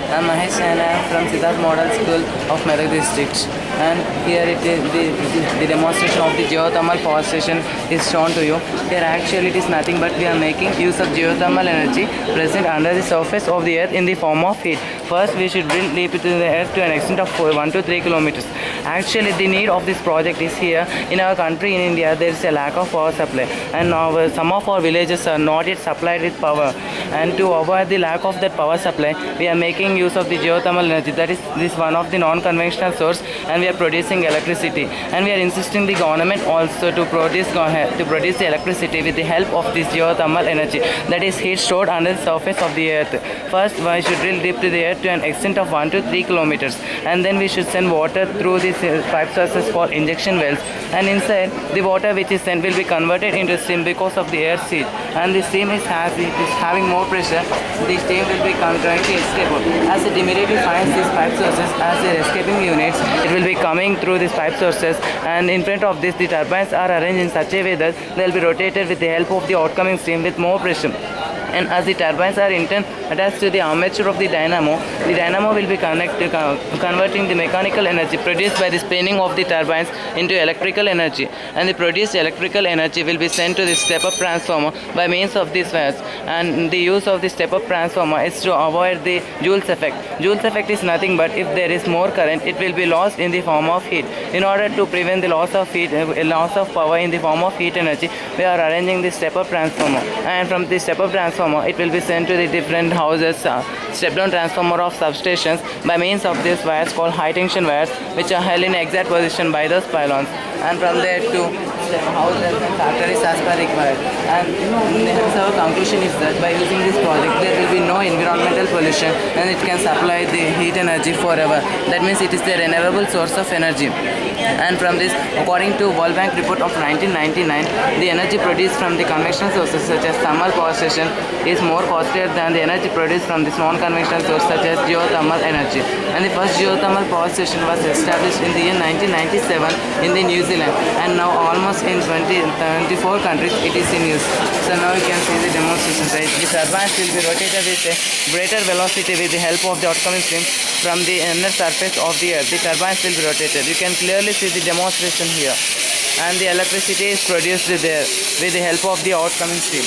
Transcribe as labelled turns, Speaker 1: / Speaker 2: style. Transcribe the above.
Speaker 1: I'm Mahesh and I'm from Siddharth Model School of Medak district. And here it is the demonstration of the geothermal power station is shown to you. Here actually it is nothing but we are making use of geothermal energy present under the surface of the earth in the form of heat. First we should drill deep into the earth to an extent of 1 to 3 kilometers. Actually the need of this project is here. In our country, in India, there is a lack of power supply, and now some of our villages are not yet supplied with power. And to avoid the lack of that power supply, we are making use of the geothermal energy. That is this one of the non-conventional source, and we are producing electricity. And we are insisting the government also to produce the electricity with the help of this geothermal energy. That is heat stored under the surface of the earth. First, we should drill deep to the earth to an extent of 1 to 3 kilometers, and then we should send water through these pipe sources for injection wells. And inside, the water which is sent will be converted into steam because of the air heat. And the steam is having more pressure. The steam will be trying to escape. As it immediately finds these pipe sources as their escaping units, it will be coming through these pipe sources. And in front of this, the turbines are arranged in such a way that they will be rotated with the help of the outcoming steam with more pressure. And as the turbines are in turn attached to the armature of the dynamo will be converting the mechanical energy produced by the spinning of the turbines into electrical energy. And the produced electrical energy will be sent to the step-up transformer by means of these wires. And the use of the step-up transformer is to avoid the Joule's effect. Joule's effect is nothing but if there is more current, it will be lost in the form of heat. In order to prevent the loss of heat, loss of power in the form of heat energy, we are arranging the step-up transformer. And from the step-up transformer, it will be sent to the different houses, step-down transformer of substations by means of these wires called high tension wires, which are held in exact position by those pylons. And from there to houses and factories as per required. And our conclusion is that by using this project, there will be no environmental pollution, and it can supply the heat energy forever. That means it is a renewable source of energy. And from this, according to World Bank report of 1999, the energy produced from the conventional sources such as thermal power station is more costlier than the energy produced from this non-conventional source such as geothermal energy. And the first geothermal power station was established in the year 1997 in the New Zealand, and now almost in 24 countries it is in use. So now you can see the demonstration, right? The turbines will be rotated with a greater velocity with the help of the outcoming steam from the inner surface of the earth. The turbines will be rotated. You can clearly see the demonstration here. And the electricity is produced there with the help of the outcoming steam.